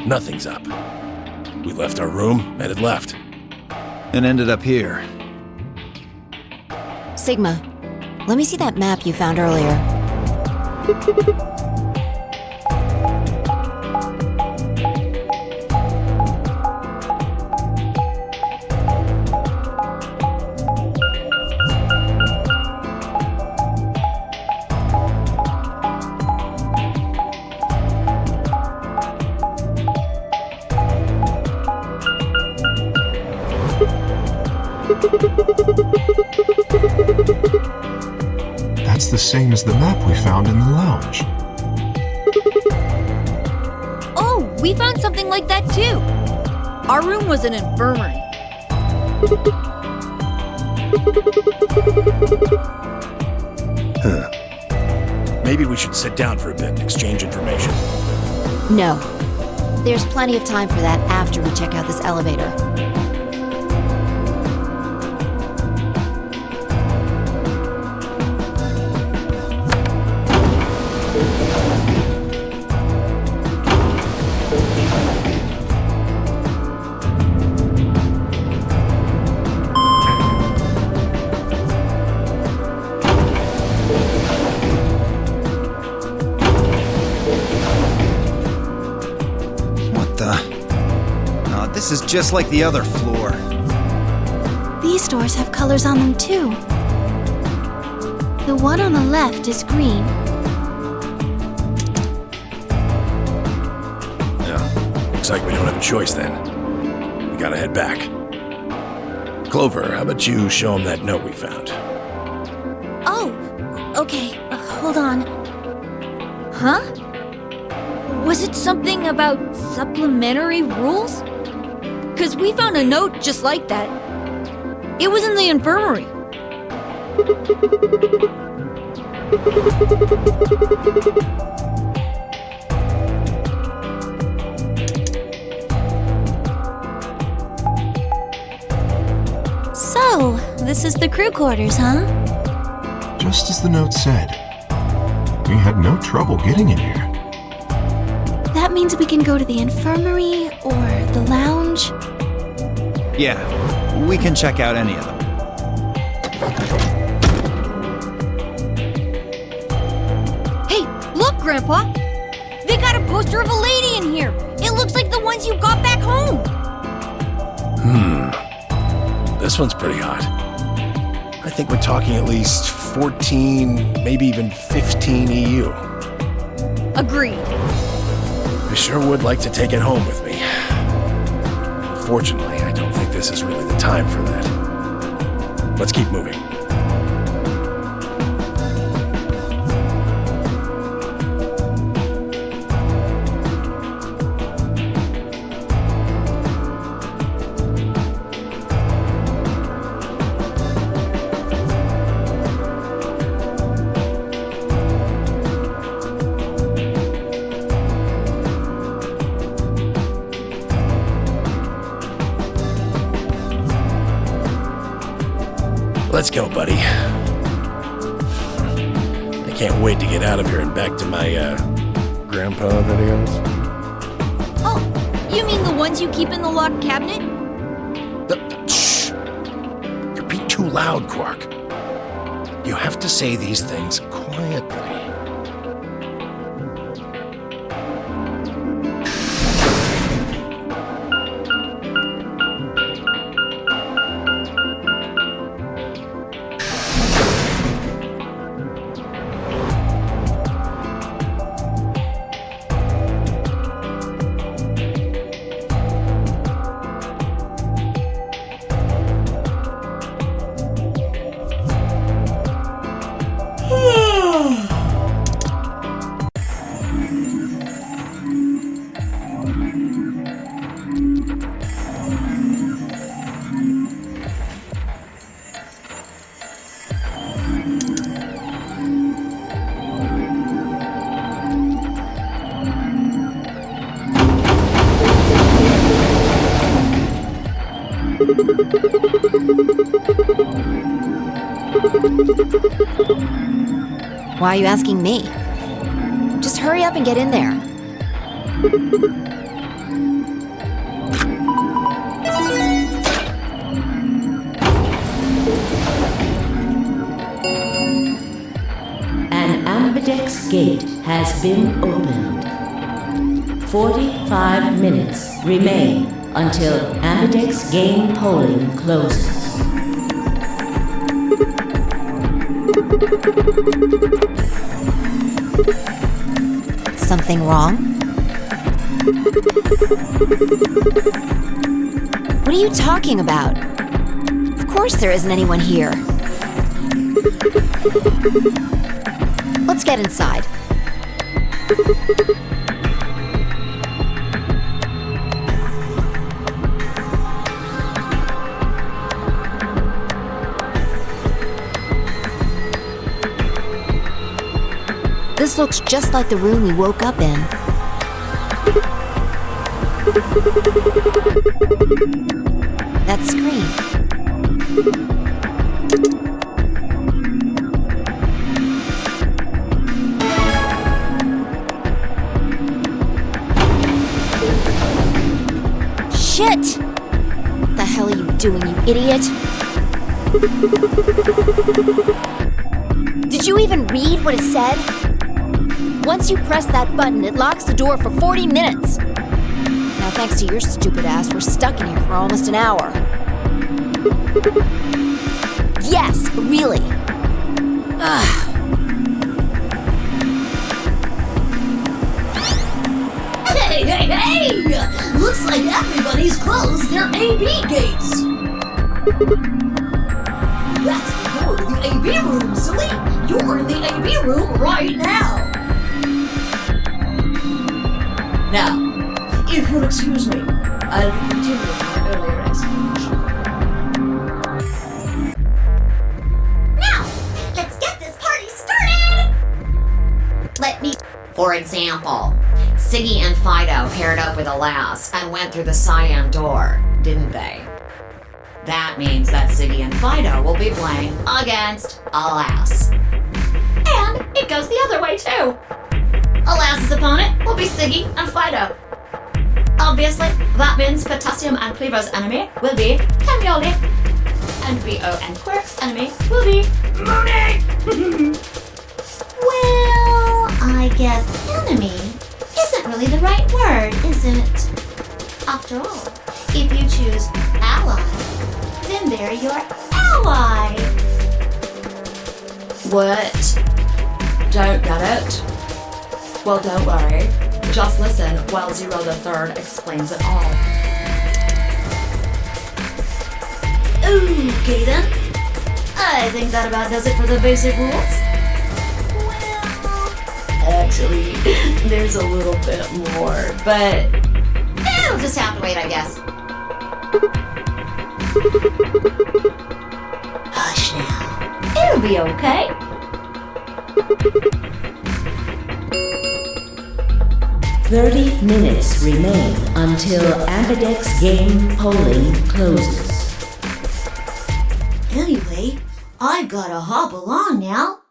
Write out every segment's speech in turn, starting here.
Nothing's up. We left our room, headed left. And ended up here. Sigma, let me see that map you found earlier. That's the same as the map we found in the lounge. Oh, we found something like that too. Our room was an infirmary. Maybe we should sit down for a bit and exchange information. No. There's plenty of time for that after we check out this elevator. This is just like the other floor. These doors have colors on them too. The one on the left is green. Yeah, looks like we don't have a choice then. We gotta head back. Clover, how about you show him that note we found? Oh, okay. Hold on. Huh? Was it something about supplementary rules? Because we found a note just like that. It was in the infirmary. So, this is the crew quarters, huh? Just as the note said. We had no trouble getting in here. That means we can go to the infirmary or the lounge. Yeah, we can check out any of them. Hey, look, Grandpa! They got a poster of a lady in here! It looks like the ones you got back home! This one's pretty hot. I think we're talking at least 14, maybe even 15 EU. Agreed. I sure would like to take it home with me. Fortunately, I don't think this is really the time for that. Let's keep moving. Let's go, buddy. I can't wait to get out of here and back to my, grandpa videos. Oh, you mean the ones you keep in the locked cabinet? Shh! You're being too loud, Quark. You have to say these things quietly. Why are you asking me? Just hurry up and get in there. gate has been opened. 45 minutes remain until Ambidex game polling closes. Something wrong? What are you talking about? Of course there isn't anyone here. Let's get inside. This looks just like the room we woke up in. That screen. Shit! What the hell are you doing, you idiot? Did you even read what it said? Once you press that button, it locks the door for 40 minutes. Now, thanks to your stupid ass, we're stuck in here for almost an hour. Yes, really. Ugh. Hey! Looks like everybody's closed their AB gates. Let's go to the AB room, silly. You're in the AB room right now. Now, if you'll excuse me, I'll be continuing my earlier explanation. Now, let's get this party started! For example, Siggy and Fido paired up with Alas and went through the cyan door, didn't they? That means that Siggy and Fido will be playing against Alas. And it goes the other way too. Alas's opponent will be Siggy and Fido. Obviously, that means Potassium and Cleaver's enemy will be Camioli. And B.O. and Quirk's enemy will be Mooney! Well, I guess enemy isn't really the right word, is it? After all, if you choose ally, then they're your ally. What? Don't get it? Well, don't worry. Just listen while Zero the Third explains it all. Okay then. I think that about does it for the basic rules. Well, actually, there's a little bit more, but It'll just have to wait, I guess. hush now. It'll be okay. "30 minutes remain until Ambidex game polling closes." Anyway, I've gotta hop along now.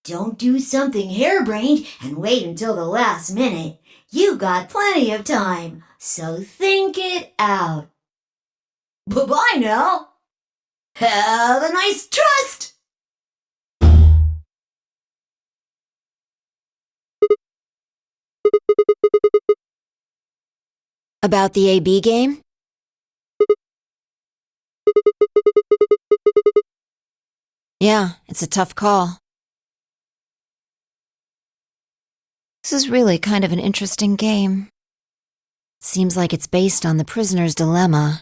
Don't do something harebrained and wait until the last minute. You got plenty of time, so think it out. Bye-bye now. Have a nice trust. About the AB game? Yeah, it's a tough call. This is really kind of an interesting game. Seems like it's based on the prisoner's dilemma.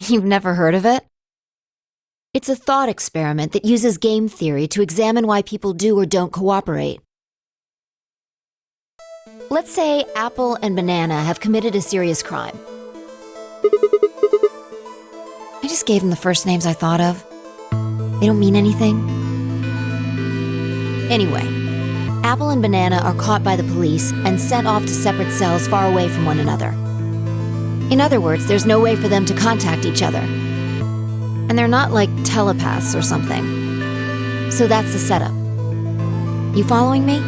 You've never heard of it? It's a thought experiment that uses game theory to examine why people do or don't cooperate. Let's say Apple and Banana have committed a serious crime. I just gave them the first names I thought of. They don't mean anything. Anyway, Apple and Banana are caught by the police and sent off to separate cells far away from one another. In other words, there's no way for them to contact each other. And they're not like telepaths or something. So that's the setup. You following me?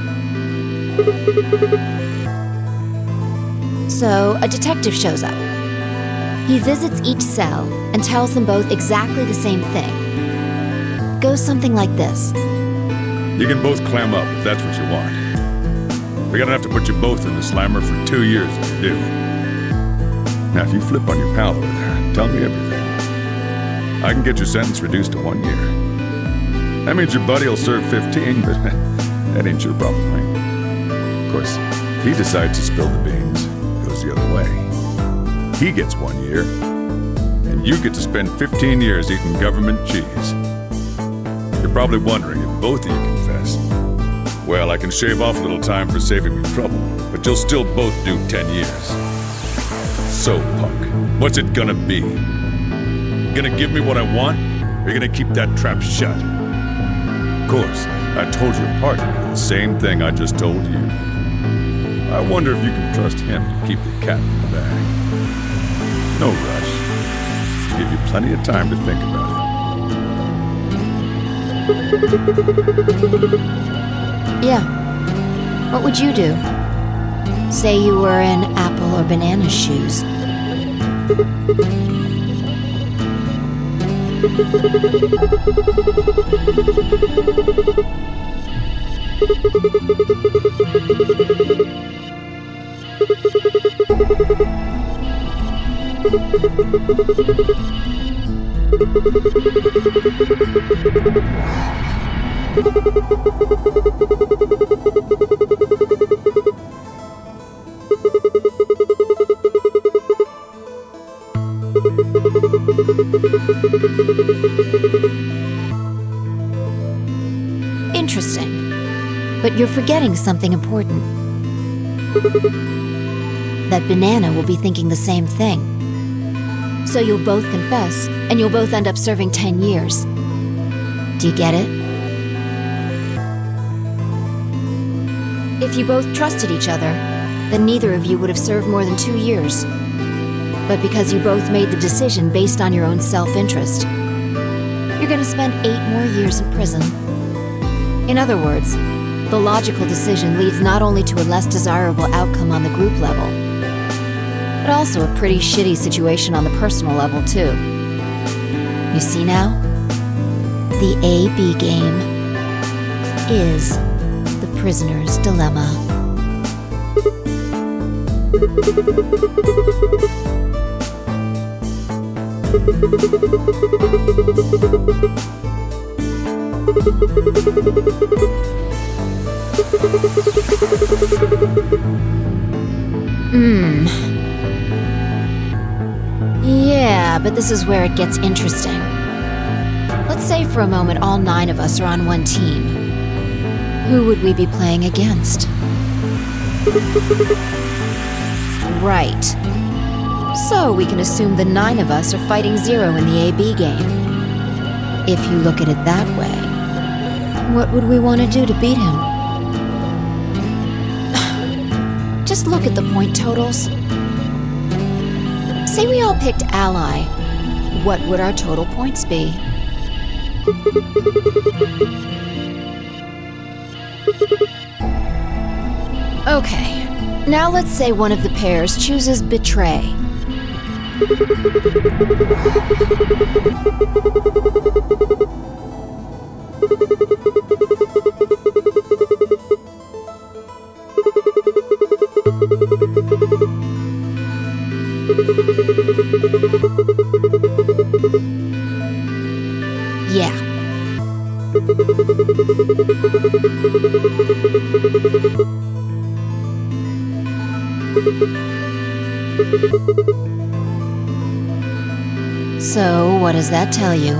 So, a detective shows up. He visits each cell and tells them both exactly the same thing. It goes something like this. You can both clam up if that's what you want. We're gonna have to put you both in the slammer for 2 years if you do. Now, if you flip on your pal over there, tell me everything. I can get your sentence reduced to 1 year. That means your buddy will serve 15, but that ain't your problem, right? Of course, if he decides to spill the beans, it goes the other way. He gets 1 year, and you get to spend 15 years eating government cheese. You're probably wondering if both of you confess. Well, I can shave off a little time for saving me trouble, but you'll still both do 10 years. So, punk, what's it gonna be? You gonna give me what I want, or you gonna keep that trap shut? Of course, I told your partner the same thing I just told you. I wonder if you can trust him to keep the cat in the bag. No rush. Give you plenty of time to think about it. Yeah. What would you do? Say you were in Apple or Banana's shoes. Interesting. But you're forgetting something important. That Banana will be thinking the same thing. So you'll both confess, and you'll both end up serving 10 years. Do you get it? If you both trusted each other, then neither of you would have served more than 2 years. But because you both made the decision based on your own self-interest, you're gonna spend 8 more years in prison. In other words, the logical decision leads not only to a less desirable outcome on the group level, but also a pretty shitty situation on the personal level, too. You see now? The A-B game is the prisoner's dilemma. Yeah, but this is where it gets interesting. Let's say for a moment all 9 of us are on one team. Who would we be playing against? Right. So we can assume the 9 of us are fighting 0 in the AB game. If you look at it that way, what would we want to do to beat him? Just look at the point totals. Say we all picked Ally. What would our total points be? Okay, now let's say one of the pairs chooses Betray. Yeah. So, what does that tell you?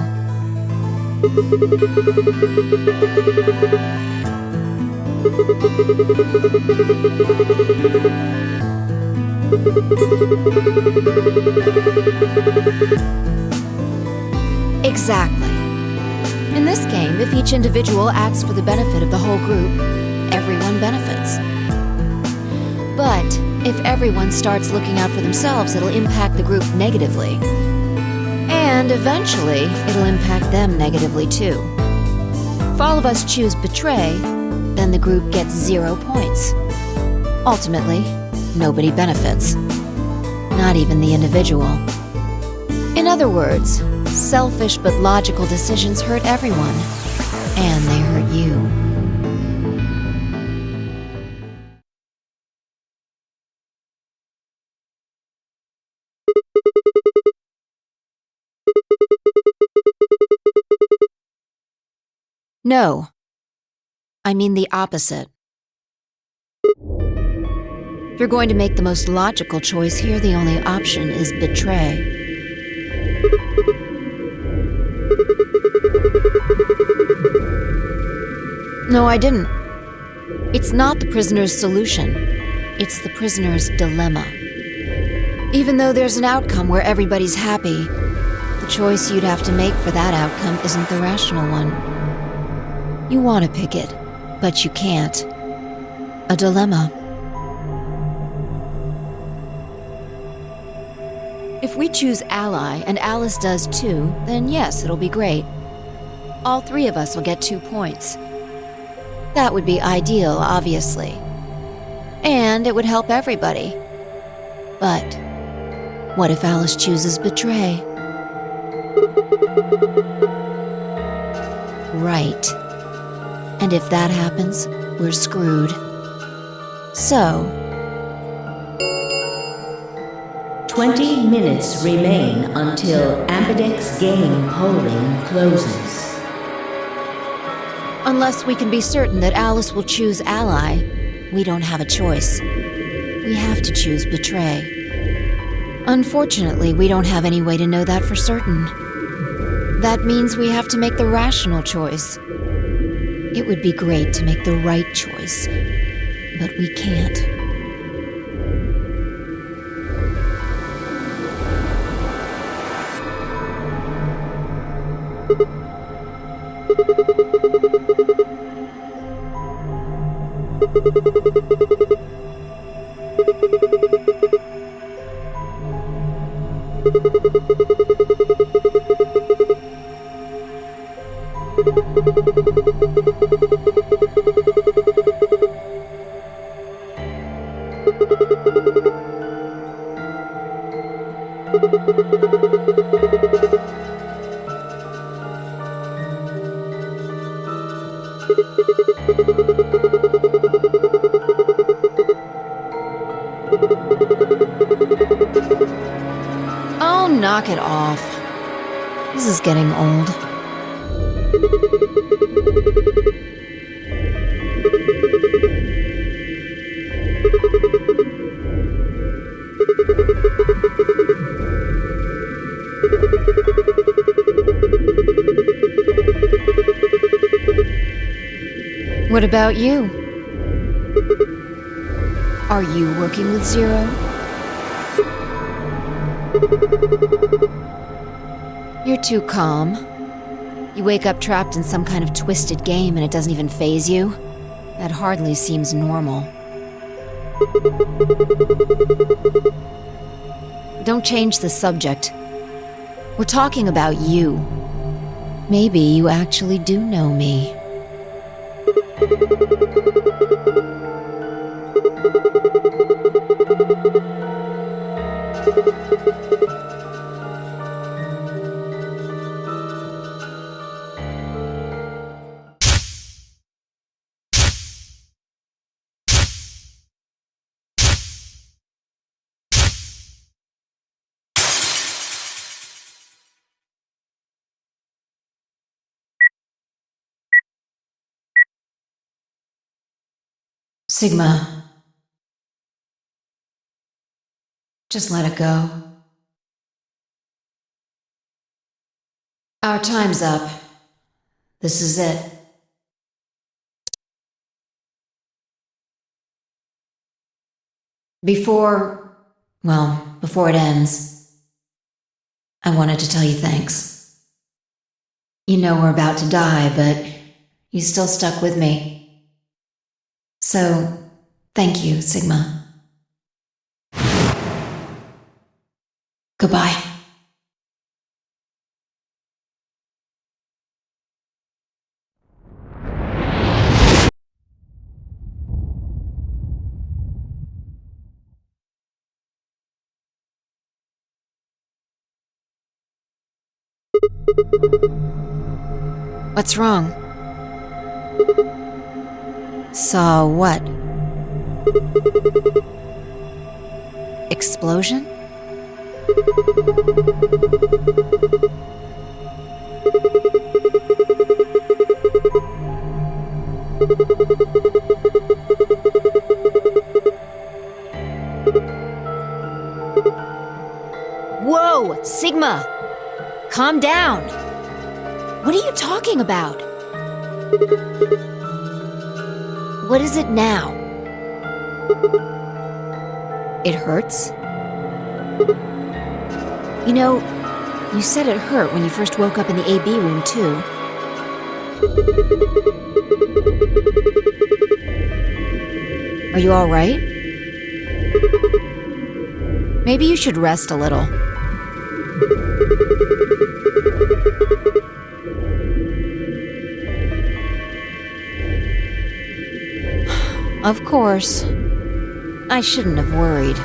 Exactly. In this game, if each individual acts for the benefit of the whole group, everyone benefits. But if everyone starts looking out for themselves, it'll impact the group negatively. And eventually, it'll impact them negatively too. If all of us choose Betray, then the group gets 0 points. Ultimately, nobody benefits. Not even the individual. In other words, Selfish but logical decisions hurt everyone, and they hurt you. No. I mean the opposite. If you're going to make the most logical choice here, the only option is betray. No, I didn't. It's not the prisoner's solution. It's the prisoner's dilemma. Even though there's an outcome where everybody's happy, the choice you'd have to make for that outcome isn't the rational one. You want to pick it, but you can't. A dilemma. If we choose ally, and Alice does too, then yes, it'll be great. All three of us will get 2 points. That would be ideal, obviously. And it would help everybody. But what if Alice chooses betray? Right. And if that happens, we're screwed. So, 20 minutes remain until Ambidex game polling closes. unless we can be certain that Alice will choose ally, we don't have a choice. We have to choose betray. Unfortunately, we don't have any way to know that for certain. That means we have to make the rational choice. It would be great to make the right choice, but we can't. Oh, knock it off. This is getting old. What about you? Are you working with Zero? You're too calm. You wake up trapped in some kind of twisted game and it doesn't even faze you? That hardly seems normal. Don't change the subject. We're talking about you. Maybe you actually do know me. Sigma. Just let it go. Our time's up. This is it. Before it ends, I wanted to tell you thanks. You know we're about to die, but you still stuck with me. So, thank you, Sigma. Goodbye. What's wrong? Saw what? Explosion? Whoa, Sigma! Calm down! What are you talking about? What is it now? It hurts? You know, you said it hurt when you first woke up in the AB room, too. Are you all right? Maybe you should rest a little. Of course. I shouldn't have worried.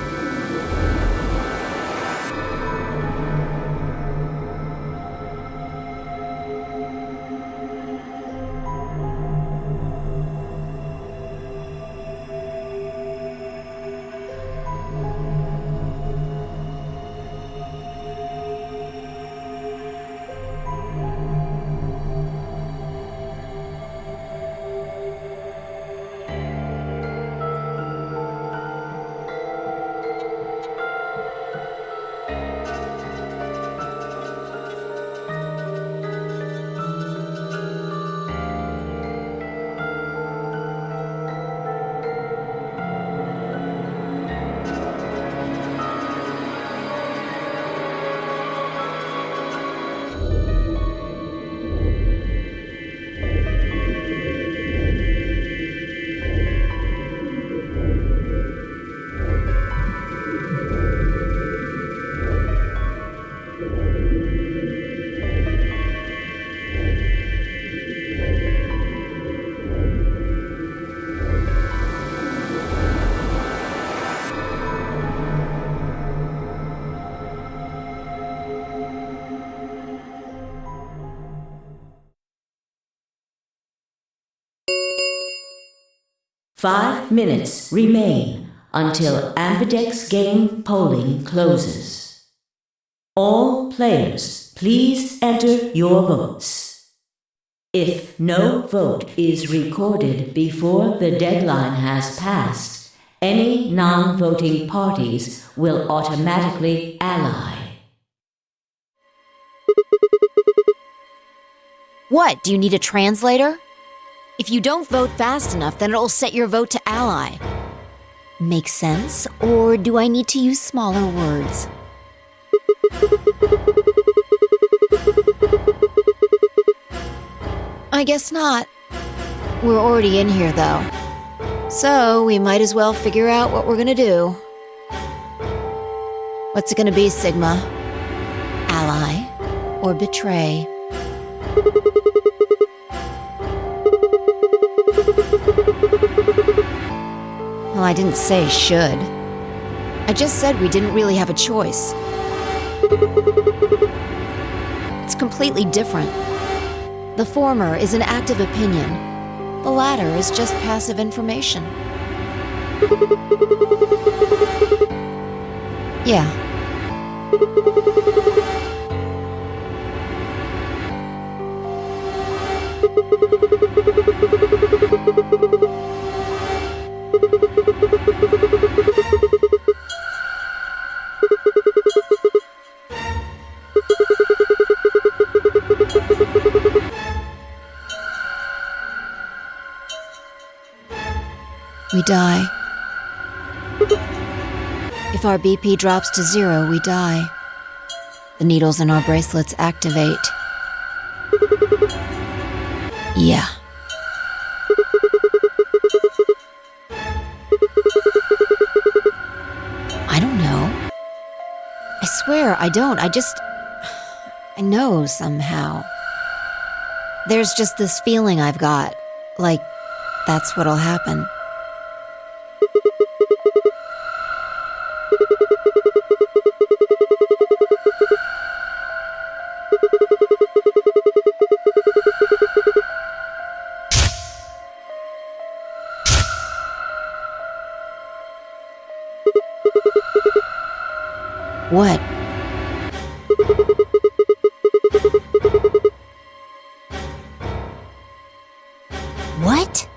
Five minutes remain until Ambidex game polling closes. All players, please enter your votes. If no vote is recorded before the deadline has passed, any non-voting parties will automatically ally. What, do you need a translator? If you don't vote fast enough, then it'll set your vote to ally. Make sense? Or do I need to use smaller words? I guess not. We're already in here, though. So we might as well figure out what we're gonna do. What's it gonna be, Sigma? Ally or betray? Well, I didn't say should. I just said we didn't really have a choice. It's completely different. The former is an active opinion. The latter is just passive information. Yeah. We die. If our BP drops to 0, we die. The needles in our bracelets activate. Yeah. I don't know. I swear I don't. I know somehow. There's just this feeling I've got, like that's what'll happen. What? What?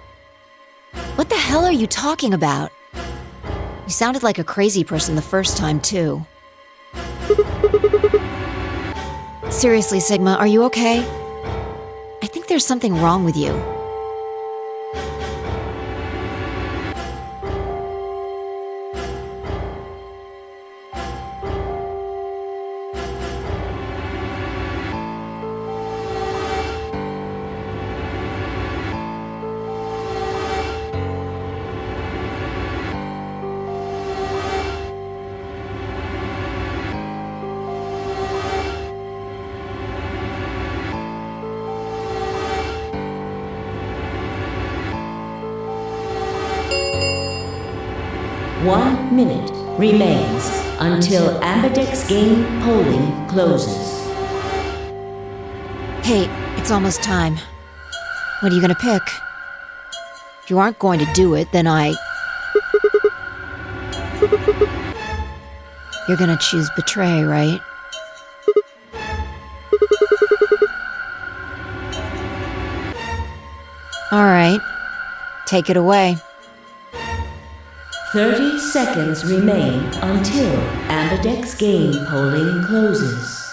What the hell are you talking about? You sounded like a crazy person the first time, too. Seriously, Sigma, are you okay? I think there's something wrong with you. One minute remains until Ambidex game polling closes. Hey, it's almost time. What are you gonna pick? If you aren't going to do it, then You're gonna choose betray, right? Alright. Take it away. 30 seconds remain until Ambidex game polling closes.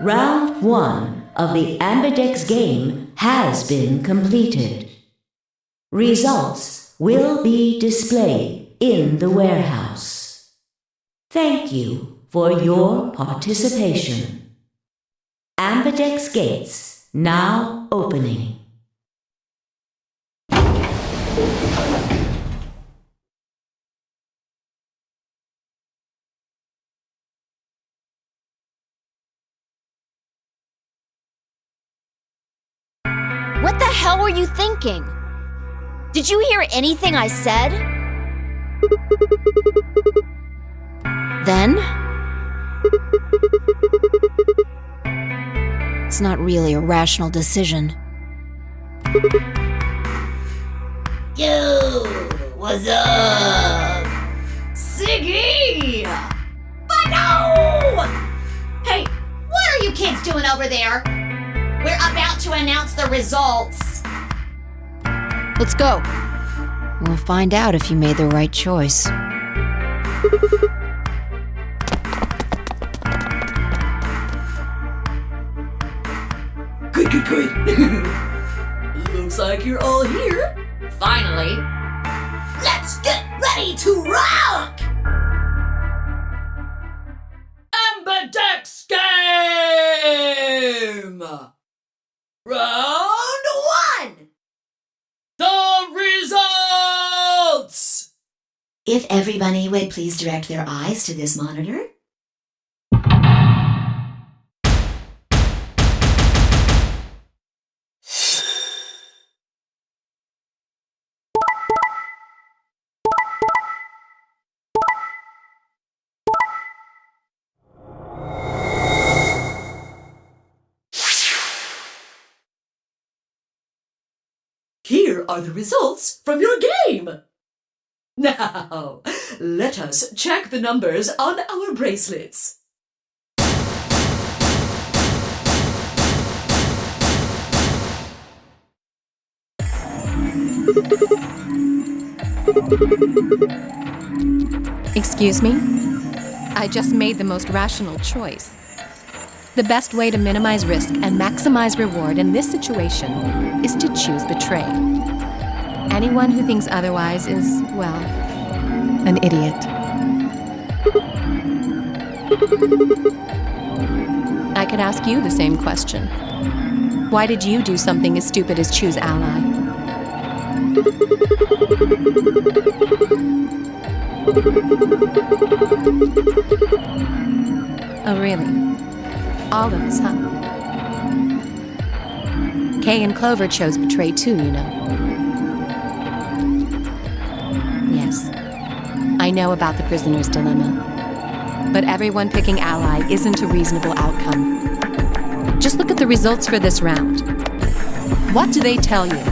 Round 1 of the Ambidex game has been completed. Results will be displayed in the warehouse. Thank you for your participation. Ambidex gates now opening. What the hell were you thinking? Did you hear anything I said? Then? It's not really a rational decision. Yo, what's up? Siggy! But no! Hey, what are you kids doing over there? We're about to announce the results. Let's go. We'll find out if you made the right choice. Good. Looks like you're all here. Finally. Let's get ready to rock! Ambidex game! Round 1! The results! If everybody would please direct their eyes to this monitor. Here are the results from your game. Now, let us check the numbers on our bracelets. Excuse me? I just made the most rational choice. The best way to minimize risk and maximize reward in this situation is to choose betray. Anyone who thinks otherwise is, well, an idiot. I could ask you the same question. Why did you do something as stupid as choose ally? Oh, really? All of us, huh? Kay and Clover chose Betray too, you know. Yes, I know about the prisoner's dilemma. But everyone picking Ally isn't a reasonable outcome. Just look at the results for this round. What do they tell you?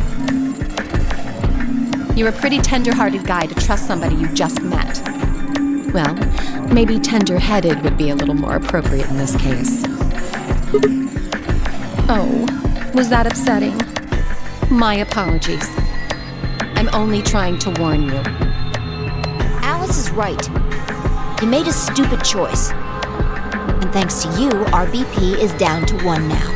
You're a pretty tender-hearted guy to trust somebody you just met. Well, maybe tender-headed would be a little more appropriate in this case. Oh, was that upsetting? My apologies. I'm only trying to warn you. Alice is right. You made a stupid choice. And thanks to you, our BP is down to 1 now.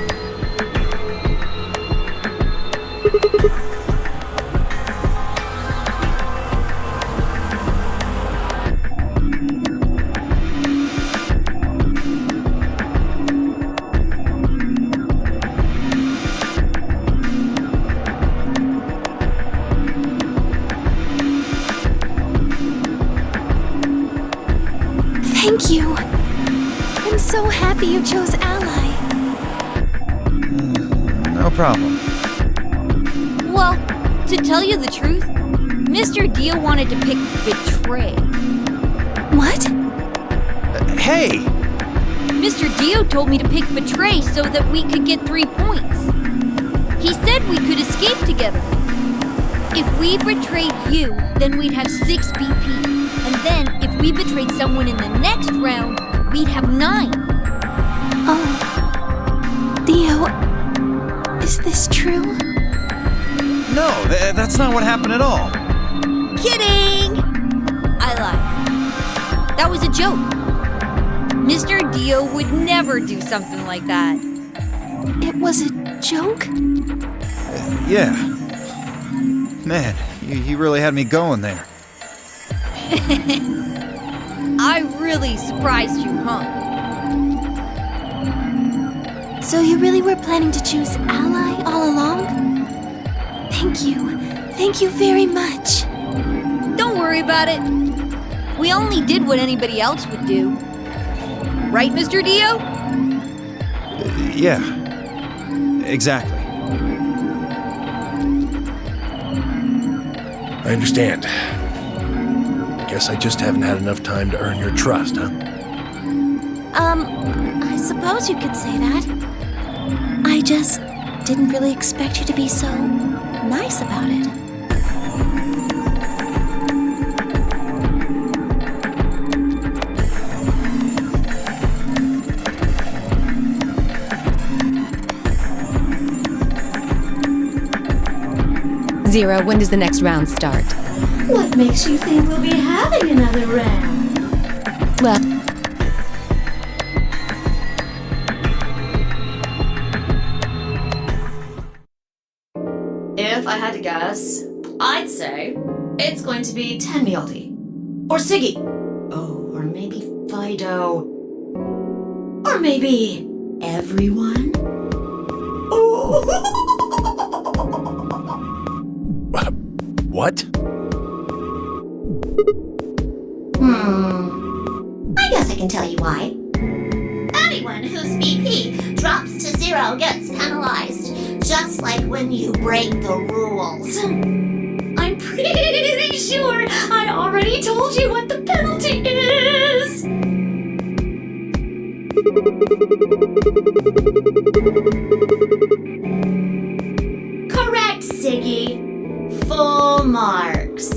Thank you. I'm so happy you chose Ally. No problem. Well, to tell you the truth, Mr. Dio wanted to pick Betray. What? Hey! Mr. Dio told me to pick Betray so that we could get 3 points. He said we could escape together. If we betrayed you, then we'd have 6 BP. And then, if we betrayed someone in the next round, we'd have 9. Oh. Dio, is this true? No, that's not what happened at all. Kidding! I lied. That was a joke. Mr. Dio would never do something like that. It was a joke? Yeah. Man, you really had me going there. I really surprised you, huh? So you really were planning to choose Ally all along? Thank you. Thank you very much. Don't worry about it. We only did what anybody else would do. Right, Mr. Dio? Yeah. Exactly. I understand. Guess I just haven't had enough time to earn your trust, huh? I suppose you could say that. I just didn't really expect you to be so nice about it. Zero, when does the next round start? What makes you think we'll be having another round? Well, If I had to guess, I'd say it's going to be Tenmyaldi. Or Siggy. Oh, or maybe Fido. Or maybe everyone? Oh. What? I guess I can tell you why. Anyone whose BP drops to 0 gets penalized, just like when you break the rules. I'm pretty sure I already told you what the penalty is. Correct, Siggy. Full marks.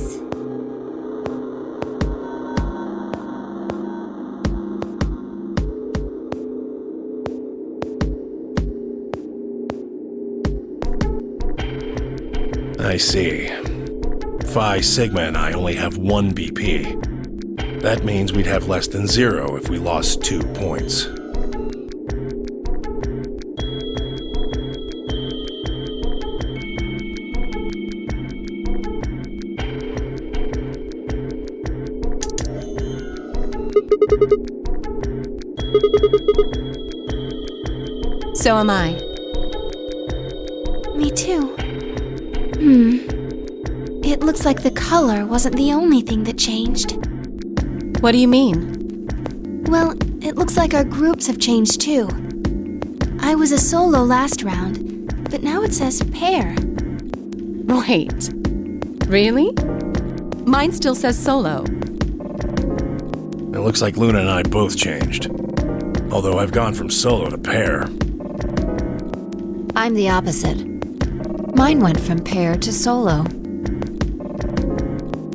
I see. Phi Sigma and I only have 1 BP. That means we'd have less than 0 if we lost 2 points. so am I. Me too. It looks like the color wasn't the only thing that changed. What do you mean? Well, it looks like our groups have changed too. I was a solo last round, but now it says pair. Wait. Really? Mine still says solo. It looks like Luna and I both changed. Although I've gone from solo to pair. I'm the opposite. Mine went from pair to solo.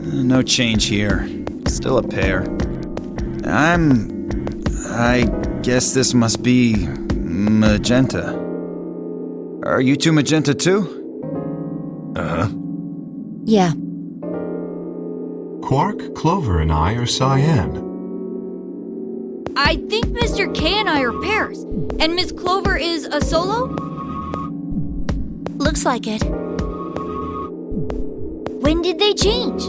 No change here. Still a pair. I guess this must be magenta. Are you two magenta too? Uh-huh. Yeah. Quark, Clover, and I are cyan. I think Mr. K and I are pairs. And Miss Clover is a solo? Looks like it. When did they change?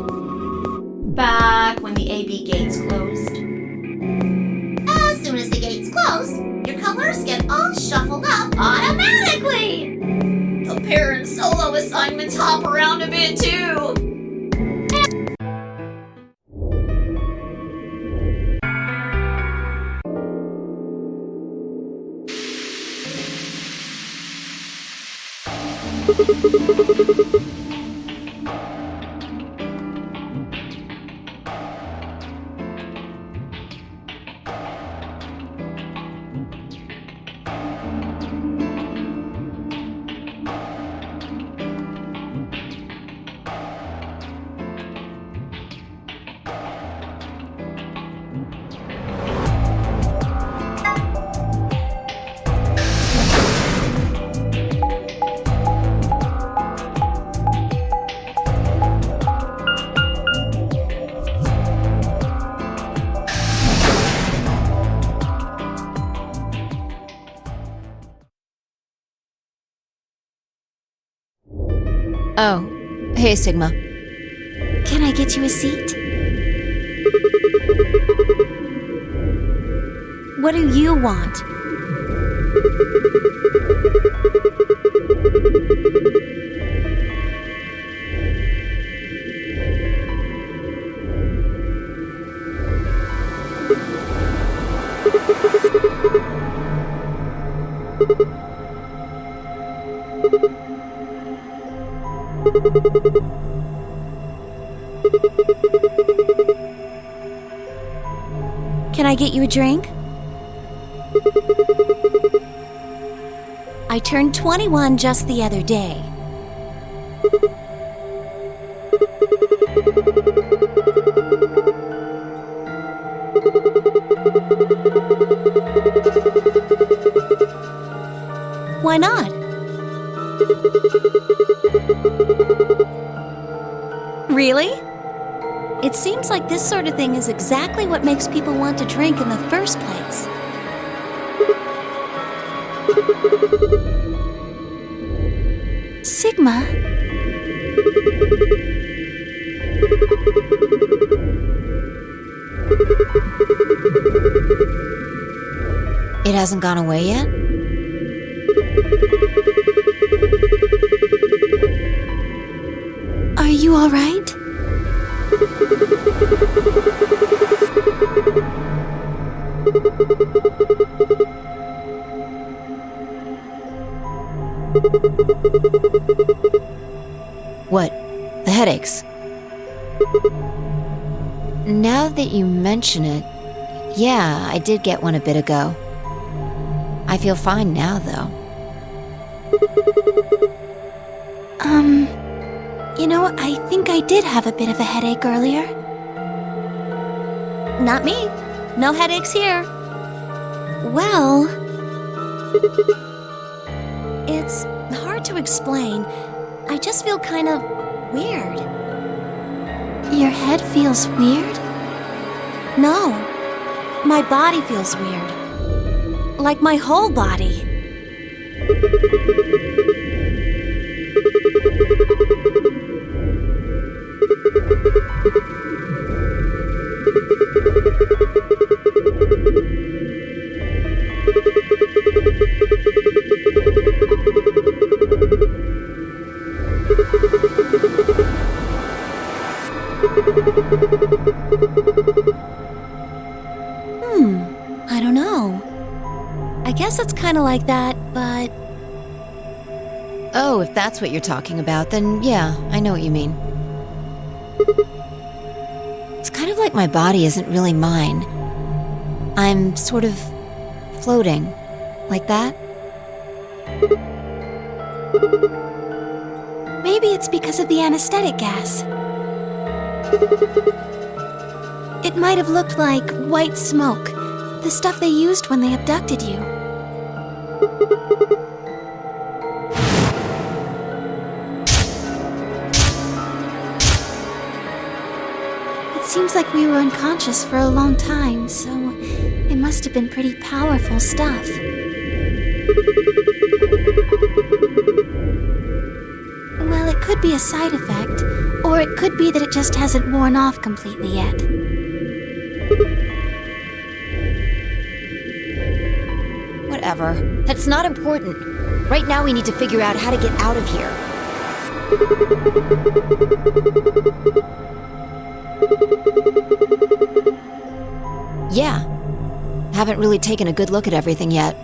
Back when the AB gates closed. As soon as the gates close, your colors get all shuffled up automatically. The pair and solo assignments hop around a bit too. Oh, hey, Sigma. Can I get you a seat? What do you want? Can I get you a drink? I turned 21 just the other day. Why not? Really? It seems like this sort of thing is exactly what makes people want to drink in the first place. Sigma? It hasn't gone away yet? Are you all right? What? The headaches? Now that you mention it, yeah, I did get one a bit ago. I feel fine now, though. You know, I think I did have a bit of a headache earlier. Not me. No headaches here. Well, it's hard to explain. I just feel kind of weird. Your head feels weird? No. My body feels weird. Like my whole body. I don't know. I guess it's kind of like that, but Oh, if that's what you're talking about, then yeah, I know what you mean. It's kind of like my body isn't really mine. I'm sort of floating, like that. Maybe it's because of the anesthetic gas. It might have looked like white smoke, the stuff they used when they abducted you. It seems like we were unconscious for a long time, so it must have been pretty powerful stuff. Well, it could be a side effect, or it could be that it just hasn't worn off completely yet. Whatever. That's not important. Right now we need to figure out how to get out of here. Yeah. Haven't really taken a good look at everything yet.